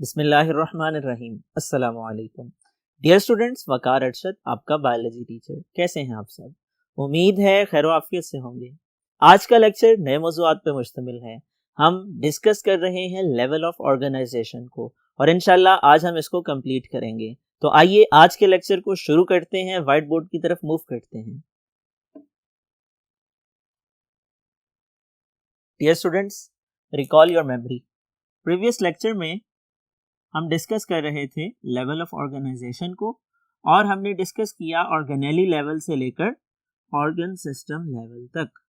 बिस्मिल्लाहिर्रहमानिर्रहीम। अस्सलामु अलैकुम। डियर स्टूडेंट्स, वकार अरशद आपका बायोलॉजी टीचर। कैसे हैं आप सब? उम्मीद है खैर आफियत से होंगे। आज का लेक्चर नए मौज़ूआत पे मुश्तमिल है। हम डिस्कस कर रहे हैं लेवल ऑफ ऑर्गेनाइजेशन को और इंशाल्लाह आज हम इसको कंप्लीट करेंगे। तो आइए आज के लेक्चर को शुरू करते हैं, व्हाइट बोर्ड की तरफ मूव करते हैं। Dear students, recall your memory. Previous lecture में हम डिस्कस कर रहे थे लेवल ऑफ ऑर्गेनाइजेशन को और हमने डिस्कस किया ऑर्गेनेली लेवल से लेकर ऑर्गन सिस्टम लेवल तक।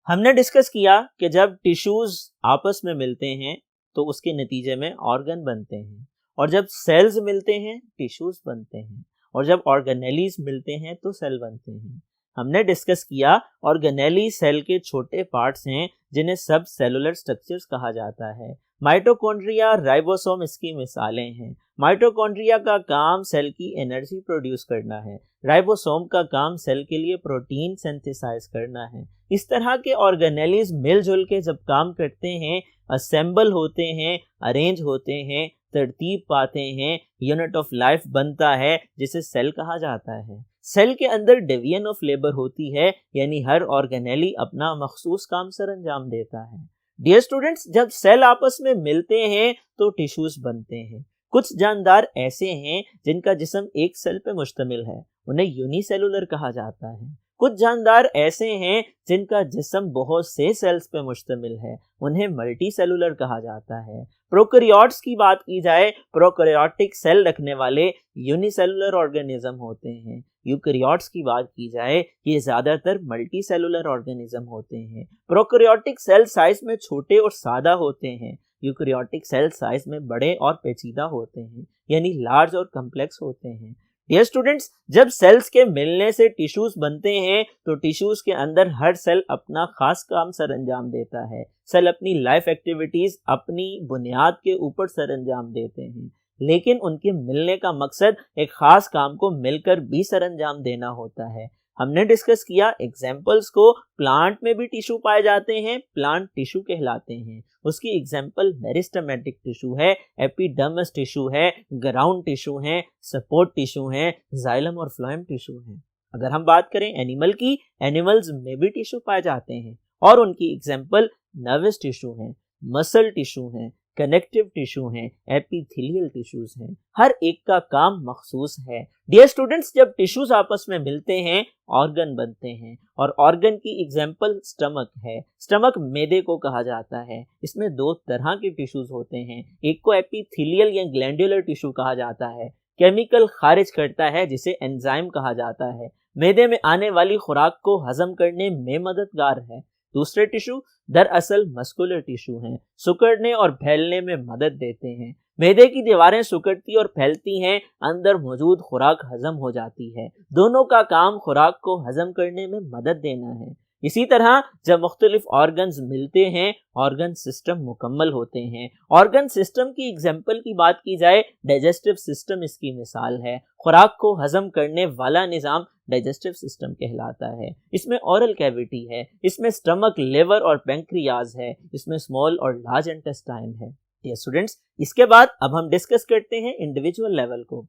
हमने डिस्कस किया कि जब टिश्यूज आपस में मिलते हैं तो उसके नतीजे में ऑर्गन बनते हैं, और जब सेल्स मिलते हैं टिश्यूज बनते हैं, और जब ऑर्गेनेलीज मिलते हैं तो सेल बनते हैं। हमने डिस्कस किया ऑर्गेनेली सेल के छोटे पार्ट्स हैं जिन्हें सब सेलुलर स्ट्रक्चर्स कहा जाता है। माइटोकॉन्ड्रिया, राइबोसोम इसकी मिसालें हैं। माइटोकॉन्ड्रिया का काम सेल की एनर्जी प्रोड्यूस करना है, राइबोसोम का काम सेल के लिए प्रोटीन सिंथेसाइज करना है। इस तरह के ऑर्गेनेलीज मिलजुल के जब काम करते हैं, असेंबल होते हैं, अरेंज होते हैं, तरतीब पाते हैं, यूनिट ऑफ लाइफ बनता है जिसे सेल कहा जाता है। सेल के अंदर डिवीजन ऑफ लेबर होती है, यानी हर ऑर्गेनेली अपना मखसूस काम सरअंजाम देता है। डियर स्टूडेंट्स, जब सेल आपस में मिलते हैं तो टिश्यूज बनते हैं। कुछ जानदार ऐसे हैं जिनका जिस्म एक सेल पे मुश्तमिल है, उन्हें यूनिसेलुलर कहा जाता है। कुछ जानदार ऐसे हैं जिनका जिस्म बहुत से सेल्स पे मुश्तमिल है, उन्हें मल्टी सेलुलर कहा जाता है। प्रोकैरियोट्स की बात की जाए, प्रोकैरियोटिक सेल रखने वाले यूनिसेलुलर ऑर्गेनिज्म होते हैं। यूकैरियोट्स की बात की जाए, ये ज्यादातर मल्टी सेलुलर ऑर्गेनिज्म होते हैं। प्रोकैरियोटिक सेल साइज में छोटे और सादा होते हैं, यूकैरियोटिक सेल साइज में बड़े और पेचीदा होते हैं, यानी लार्ज और कम्प्लेक्स होते हैं। डियर स्टूडेंट्स, जब सेल्स के मिलने से टिश्यूज बनते हैं तो टिश्यूज के अंदर हर सेल अपना खास काम सरअंजाम देता है। सेल अपनी लाइफ एक्टिविटीज अपनी बुनियाद के ऊपर सरअंजाम देते हैं, लेकिन उनके मिलने का मकसद एक खास काम को मिलकर भी सरअंजाम देना होता है। हमने डिस्कस किया एग्जाम्पल्स को, प्लांट में भी टिश्यू पाए जाते हैं, प्लांट टिश्यू कहलाते हैं। उसकी एग्जाम्पल मेरिस्टेमेटिक टिश्यू है, एपिडर्मिस टिश्यू है, ग्राउंड टिश्यू है, सपोर्ट टिश्यू है, जाइलम और फ्लोएम टिश्यू है। अगर हम बात करें एनिमल की, एनिमल्स में भी टिश्यू पाए जाते हैं और उनकी एग्जाम्पल नर्वस टिश्यू है, मसल टिश्यू है, कनेक्टिव टिश्यू हैं, एपिथेलियल टिश्यूज हैं। हर एक का काम मखसूस है। डियर स्टूडेंट्स, जब टिश्यूज आपस में मिलते हैं ऑर्गन बनते हैं, और ऑर्गन की एग्जाम्पल स्टमक है। स्टमक मैदे को कहा जाता है। इसमें दो तरह के टिश्यूज होते हैं, एक को एपिथेलियल या ग्लैंडुलर टिश्यू कहा जाता है, केमिकल खारिज करता है जिसे एंजाइम कहा जाता है, मैदे में आने वाली खुराक को हजम करने में मददगार है। दूसरे टिश्यू दरअसल मस्कुलर टिश्यू हैं, सिकुड़ने और फैलने में मदद देते हैं। मैदे की दीवारें सिकुड़ती और फैलती हैं, अंदर मौजूद खुराक हजम हो जाती है। दोनों का काम खुराक को हजम करने में मदद देना है। इसी तरह जब मुख्तलिफ ऑर्गन्स मिलते हैं, ऑर्गन सिस्टम मुकम्मल होते हैं। ऑर्गन सिस्टम की एग्जाम्पल की बात की जाए, डाइजेस्टिव सिस्टम इसकी मिसाल है। खुराक को हजम करने वाला निज़ाम डाइजेस्टिव सिस्टम कहलाता है। इसमें ओरल कैविटी है, इसमें स्टमक, लिवर और पैंक्रियाज है, इसमें स्मॉल और लार्ज इंटेस्टाइन है। डियर स्टूडेंट्स, इसके बाद अब हम डिस्कस करते हैं इंडिविजुअल लेवल को।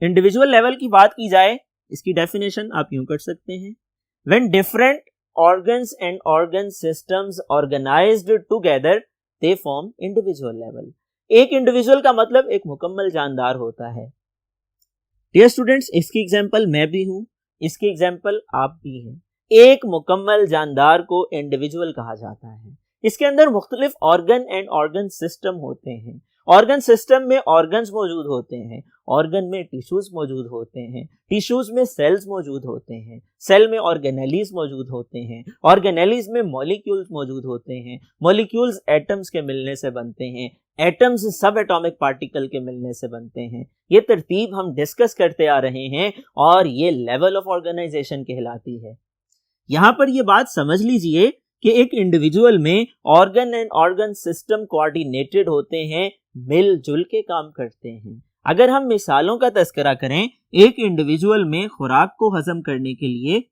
इंडिविजुअल लेवल की बात की जाए, इसकी डेफिनेशन आप यूं कर सकते हैं, when different organs and organ systems organized together they form individual level. एक इंडिविजुअल का मतलब एक मुकम्मल जानदार होता है। डियर स्टूडेंट्स, इसकी एग्जांपल मैं भी हूं, इसकी एग्जांपल आप भी हैं। एक मुकम्मल जानदार को इंडिविजुअल कहा जाता है। इसके अंदर मुख्तलिफ ऑर्गन एंड ऑर्गन सिस्टम होते हैं। ऑर्गन सिस्टम में ऑर्गन्स मौजूद होते हैं, ऑर्गन में टिश्यूज मौजूद होते हैं, टिश्यूज में सेल्स मौजूद होते हैं, सेल में ऑर्गेनेलीज मौजूद होते हैं, ऑर्गेनेलीज में मॉलिक्यूल्स मौजूद होते हैं, मॉलिक्यूल्स एटम्स के मिलने से बनते हैं, एटम्स सब एटॉमिक पार्टिकल के मिलने से बनते हैं। ये तरतीब हम डिस्कस करते आ रहे हैं और ये लेवल ऑफ ऑर्गेनाइजेशन कहलाती है। यहां पर ये बात समझ लीजिए कि एक इंडिविजुअल में organ and organ system coordinated होते हैं, मिलजुल के काम करते हैं। अगर हम मिसालों का तस्करा करें, एक इंडिविजुअल में खुराक को हजम करने के लिए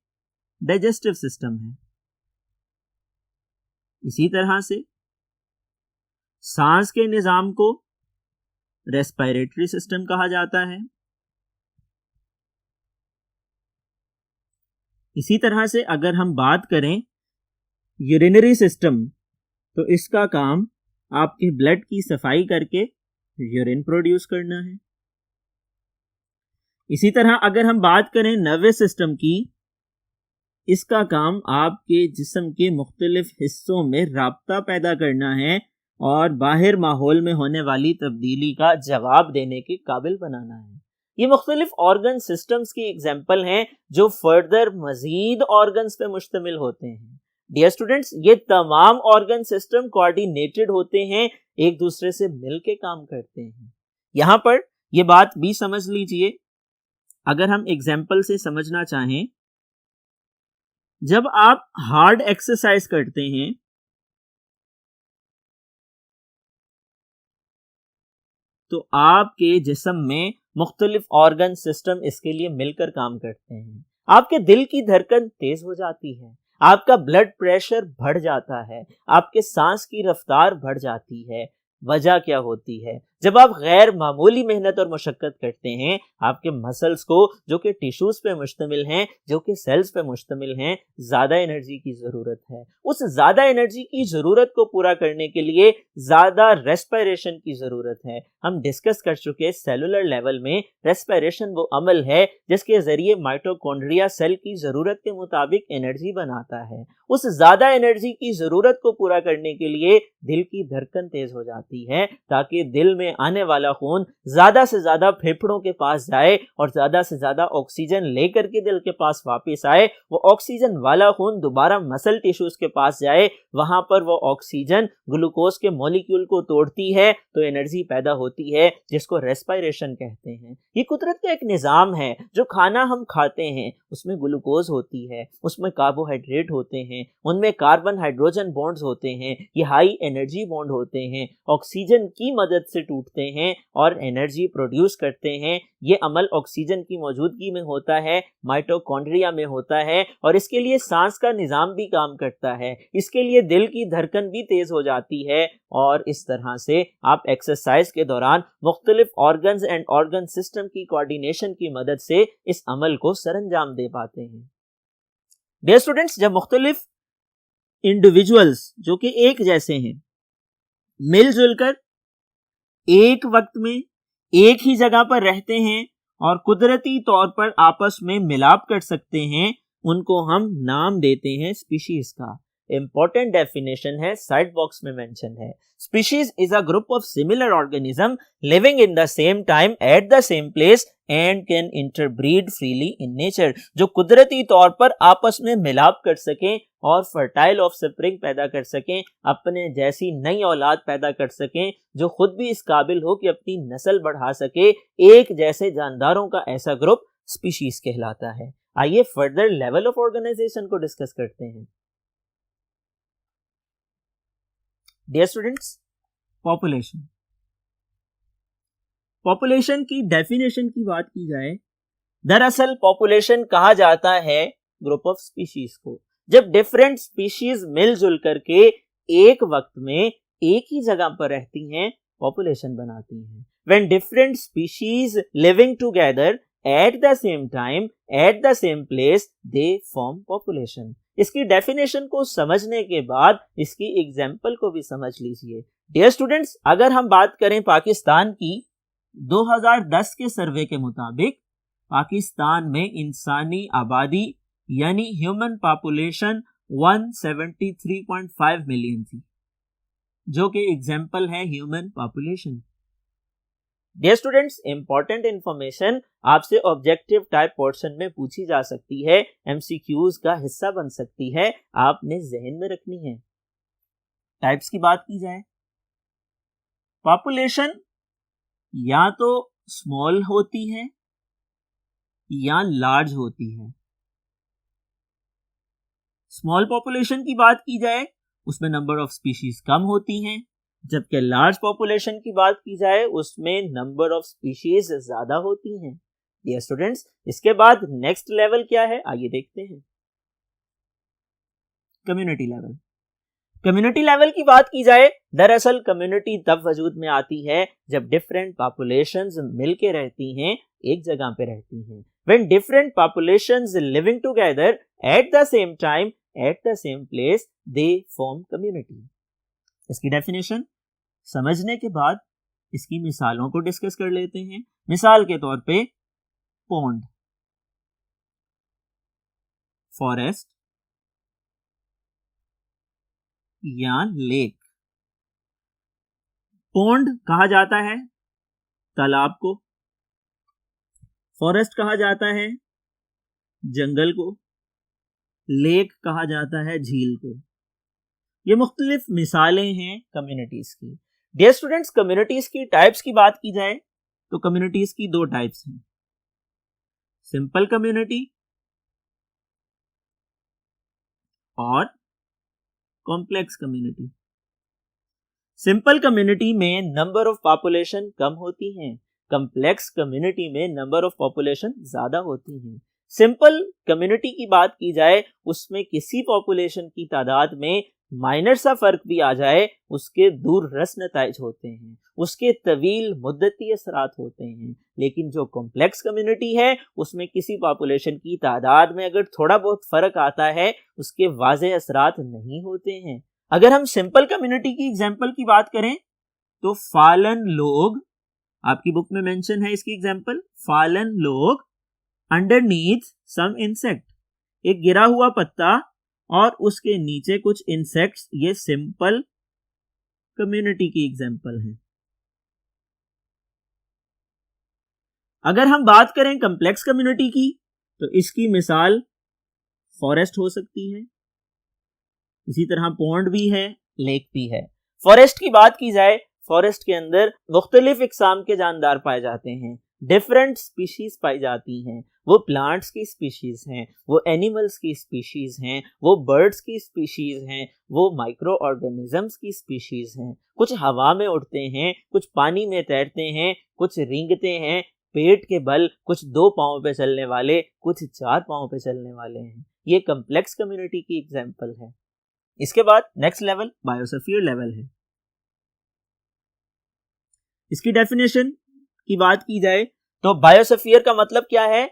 डाइजेस्टिव सिस्टम है। इसी तरह से सांस के निजाम को रेस्पिरेटरी सिस्टम कहा जाता है। इसी तरह से अगर हम बात करें यूरिनरी सिस्टम, तो इसका काम आपके ब्लड की सफाई करके यूरिन प्रोड्यूस करना है। इसी तरह अगर हम बात करें नर्वस सिस्टम की, इसका काम आपके जिस्म के मुख्तलिफ हिस्सों में राब्ता पैदा करना है और बाहर माहौल में होने वाली तब्दीली का जवाब देने के काबिल बनाना है। ये मुख्तलिफ ऑर्गन सिस्टम्स की एग्जाम्पल हैं जो फर्दर मजीद ऑर्गन्स पे मुश्तमिल होते हैं। डियर स्टूडेंट्स, ये तमाम ऑर्गन सिस्टम कोऑर्डिनेटेड होते हैं, एक दूसरे से मिलके काम करते हैं। यहां पर ये बात भी समझ लीजिए, अगर हम एग्जाम्पल से समझना चाहें, जब आप हार्ड एक्सरसाइज करते हैं तो आपके जिस्म में मुख्तलिफ ऑर्गन सिस्टम इसके लिए मिलकर काम करते हैं। आपके दिल की धड़कन तेज हो जाती है, आपका ब्लड प्रेशर बढ़ जाता है, आपके सांस की रफ्तार बढ़ जाती है। वजह क्या होती है? जब आप गैर मामूली मेहनत और मशक्कत करते हैं, आपके मसल्स को, जो कि टिश्यूज पे मुश्तमिल हैं, जो कि सेल्स पे मुश्तमिल हैं, ज्यादा एनर्जी की जरूरत है। उस ज्यादा एनर्जी की जरूरत को पूरा करने के लिए ज्यादा रेस्पिरेशन की जरूरत है। हम डिस्कस कर चुके सेलुलर लेवल में रेस्पिरेशन वो अमल है जिसके जरिए माइटोकॉन्ड्रिया सेल की जरूरत के मुताबिक एनर्जी बनाता है। उस ज्यादा एनर्जी की जरूरत को पूरा करने के लिए दिल की धड़कन तेज हो जाती है, ताकि दिल में आने वाला खून ज्यादा से ज्यादा फेफड़ों के पास जाए और ज्यादा से ज्यादा ऑक्सीजन लेकर के दिल के पास वापस आए। वो ऑक्सीजन वाला खून दोबारा मसल टिश्यूज के पास जाए, वहां पर वो ऑक्सीजन ग्लूकोज के मॉलिक्यूल को तोड़ती है तो एनर्जी पैदा होती है, जिसको रेस्पिरेशन कहते हैं। ये कुदरत का एक निजाम है। जो खाना हम खाते हैं उसमें ग्लूकोज होती है, उसमें कार्बोहाइड्रेट होते हैं, उनमें कार्बन हाइड्रोजन बॉन्ड्स होते हैं, ये हाई एनर्जी बॉन्ड होते हैं, ऑक्सीजन की मदद से टूटते हैं और एनर्जी प्रोड्यूस करते हैं। ये अमल ऑक्सीजन की मौजूदगी में होता है, माइटोकॉन्ड्रिया में होता है, और इसके लिए सांस का निजाम भी काम करता है, इसके लिए दिल की धड़कन भी तेज हो जाती है। और इस तरह से आप एक्सरसाइज के दौरान मुख्तलिफ ऑर्गन्स एंड ऑर्गन सिस्टम की कोऑर्डिनेशन की मदद से इस अमल को सरंजाम दे पाते हैं। डियर स्टूडेंट्स, जब मुख्तलिफ इंडिविजुअल्स जो कि एक जैसे हैं मिलजुल कर एक वक्त में एक ही जगह पर रहते हैं और कुदरती तौर पर आपस में मिलाप कर सकते हैं, उनको हम नाम देते हैं स्पीशीज का। इंपॉर्टेंट डेफिनेशन है, साइड बॉक्स में मेंशन है। Species is a group of similar organism living in the same time at the same place and can interbreed freely in nature, जो कुदरती तौर पर आपस में मिलाप कर सकें और फर्टाइल ऑफस्प्रिंग पैदा कर सकें, अपने जैसी नई औलाद पैदा कर सकें, जो खुद भी इस काबिल हो कि अपनी नस्ल बढ़ा सके। एक जैसे जानदारों का ऐसा ग्रुप स्पीशीज कहलाता है। आइए फर्दर लेवल ऑफ ऑर्गेनाइजेशन को डिस्कस करते हैं। Dear students, population. पॉपुलेशन की डेफिनेशन की बात की जाए, दरअसल पॉपुलेशन कहा जाता है ग्रुप ऑफ स्पीशीज को, जब डिफरेंट स्पीशीज मिलजुल करके एक वक्त में एक ही जगह पर रहती हैं, पॉपुलेशन बनाती हैं। When different species living together at the same time at the same place, they form population. इसकी डेफिनेशन को समझने के बाद इसकी एग्जाम्पल को भी समझ लीजिए। डियर स्टूडेंट्स, अगर हम बात करें पाकिस्तान की, 2010 के सर्वे के मुताबिक पाकिस्तान में इंसानी आबादी यानी ह्यूमन पॉपुलेशन 173.5 मिलियन थी, जो कि एग्जाम्पल है human population. Dear students, important information आपसे ऑब्जेक्टिव टाइप पोर्शन में पूछी जा सकती है, एमसीक्यूज का हिस्सा बन सकती है, आपने जहन में रखनी है। टाइप्स की बात की जाए, पॉपुलेशन या तो स्मॉल होती है या लार्ज होती है। स्मॉल पॉपुलेशन की बात की जाए, उसमें नंबर ऑफ स्पीशीज कम होती हैं, जबकि लार्ज पॉपुलेशन की बात की जाए उसमें नंबर ऑफ स्पीशीज ज्यादा होती हैं। डियर स्टूडेंट्स, इसके बाद नेक्स्ट लेवल क्या है, आइए देखते हैं। Community level. कम्युनिटी लेवल की बात की जाए, दरअसल कम्युनिटी तब वजूद में आती है जब डिफरेंट पॉपुलेशंस मिलके रहती हैं, एक जगह पे रहती हैं। When different populations living together at the same time at the same place, they form community. इसकी डेफिनेशन समझने के बाद इसकी मिसालों को डिस्कस कर लेते हैं। मिसाल के तौर पे पॉन्ड, फॉरेस्ट या लेक। पॉन्ड कहा जाता है तालाब को, फॉरेस्ट कहा जाता है जंगल को, लेक कहा जाता है झील को। ये मुख्तलिफ मिसालें हैं कम्युनिटीज की। डियर स्टूडेंट्स, कम्युनिटीज की टाइप्स की बात की जाए तो कम्युनिटीज की दो टाइप्स हैं, सिंपल कम्युनिटी और कॉम्प्लेक्स कम्युनिटी। सिंपल कम्युनिटी में नंबर ऑफ पॉपुलेशन कम होती हैं, कॉम्प्लेक्स कम्युनिटी में नंबर ऑफ पॉपुलेशन ज्यादा होती हैं। सिंपल कम्युनिटी की बात की जाए, उसमें किसी पॉपुलेशन की तादाद में माइनर सा फर्क भी आ जाए, उसके दूररस नताइज होते हैं, उसके तवील मुद्दती असरात होते हैं। लेकिन जो कॉम्प्लेक्स कम्युनिटी है, उसमें किसी पॉपुलेशन की तादाद में अगर थोड़ा बहुत फर्क आता है, उसके वाज़ेह असरात नहीं होते हैं। अगर हम सिंपल कम्युनिटी की एग्जाम्पल की बात करें तो फालन लोग, आपकी बुक में मेंशन है इसकी एग्जाम्पल, फालन लोग अंडरनीथ सम इंसेक्ट, एक गिरा हुआ पत्ता और उसके नीचे कुछ इंसेक्ट्स, ये सिंपल कम्युनिटी की एग्जाम्पल है। अगर हम बात करें कॉम्प्लेक्स कम्युनिटी की तो इसकी मिसाल फॉरेस्ट हो सकती है, इसी तरह पॉन्ड भी है, लेक भी है। फॉरेस्ट की बात की जाए, फॉरेस्ट के अंदर मुख्तलिफ इकसाम के जानदार पाए जाते हैं, डिफरेंट स्पीशीज पाई जाती हैं। वो प्लांट्स की स्पीशीज हैं, वो एनिमल्स की स्पीशीज हैं, वो बर्ड्स की स्पीशीज हैं, वो माइक्रो ऑर्गेनिजम्स की स्पीशीज हैं। कुछ हवा में उड़ते हैं, कुछ पानी में तैरते हैं, कुछ रेंगते हैं पेट के बल, कुछ 2 पांव पे चलने वाले, कुछ 4 पांव पे चलने वाले हैं। ये कॉम्प्लेक्स कम्युनिटी की एग्जाम्पल है। इसके बाद नेक्स्ट लेवल बायोस्फीयर लेवल है। इसकी डेफिनेशन की बात की जाए तो बायोस्फीयर का मतलब क्या है?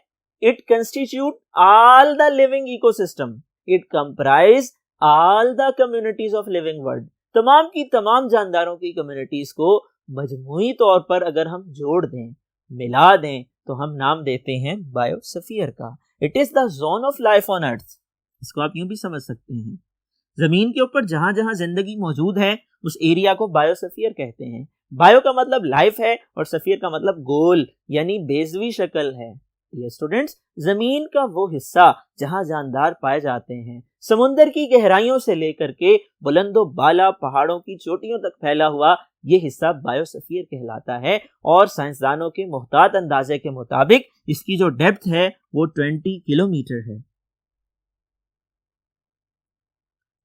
It constitute all the living ecosystem, it comprise all the communities of living world. तमाम की तमाम जानदारों की कम्युनिटीज को मजमूई तौर पर अगर हम जोड़ दें, मिला दें, तो हम नाम देते हैं बायोस्फीयर का। It is the zone of life on earth. इसको आप यूं भी समझ सकते हैं, जमीन के ऊपर जहां जहां जिंदगी मौजूद है उस एरिया को बायोस्फीयर कहते हैं। बायो का मतलब लाइफ है और सफीयर का मतलब गोल यानी बेजवी शक्ल है। ये स्टूडेंट्स, जमीन का वो हिस्सा जहां जानदार पाए जाते हैं, समुंदर की गहराइयों से लेकर के बुलंदो बाला पहाड़ों की चोटियों तक फैला हुआ ये हिस्सा बायोस्फीयर कहलाता है। और साइंसदानों के मुहतात अंदाजे के मुताबिक इसकी जो डेप्थ है वो 20 किलोमीटर है।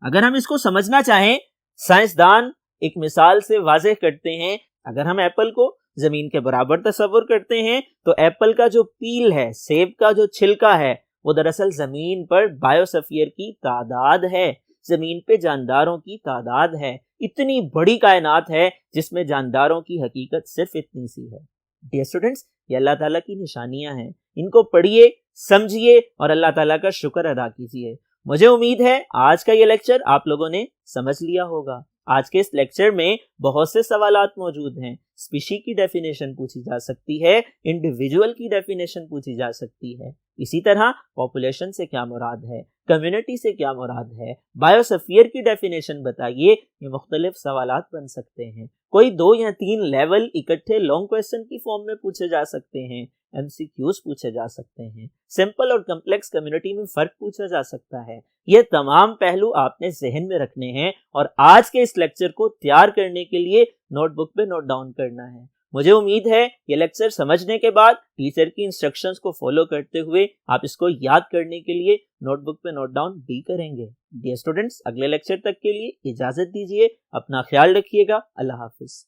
अगर हम इसको समझना चाहें, साइंसदान एक मिसाल से वाज़ेह करते हैं। अगर हम एप्पल को जमीन के बराबर तस्वुर करते हैं तो एप्पल का जो पील है, सेब का जो छिलका है, वो दरअसल जमीन पर बायोस्फीयर की तादाद है, जमीन पे जानदारों की तादाद है। इतनी बड़ी कायनात है जिसमें जानदारों की हकीकत सिर्फ इतनी सी है। डियर स्टूडेंट्स, ये अल्लाह ताला की निशानियां हैं, इनको पढ़िए, समझिए और अल्लाह ताला का शुक्र अदा कीजिए। मुझे उम्मीद है आज का ये लेक्चर आप लोगों ने समझ लिया होगा। आज के इस लेक्चर में बहुत से सवालात मौजूद हैं। स्पीशी की डेफिनेशन पूछी जा सकती है, इंडिविजुअल की डेफिनेशन पूछी जा सकती है, इसी तरह पॉपुलेशन से क्या मुराद है, कम्युनिटी से क्या मुराद है, बायोस्फीयर की डेफिनेशन बताइए। ये मुख्तलिफ सवालात बन सकते हैं। कोई 2 या 3 लेवल इकट्ठे लॉन्ग क्वेश्चन की फॉर्म में पूछे जा सकते हैं, MCQs पूछे जा सकते हैं, सिंपल और कम्प्लेक्स कम्युनिटी में फर्क पूछा जा सकता है। ये तमाम पहलू आपने जहन में रखने हैं और आज के इस लेक्चर को तैयार करने के लिए नोटबुक पे नोट डाउन करना है। मुझे उम्मीद है ये लेक्चर समझने के बाद टीचर की इंस्ट्रक्शंस को फॉलो करते हुए आप इसको याद करने के लिए नोटबुक पे नोट डाउन भी करेंगे। डियर स्टूडेंट्स, अगले लेक्चर तक के लिए इजाजत दीजिए, अपना ख्याल रखिएगा। अल्लाह हाफिज।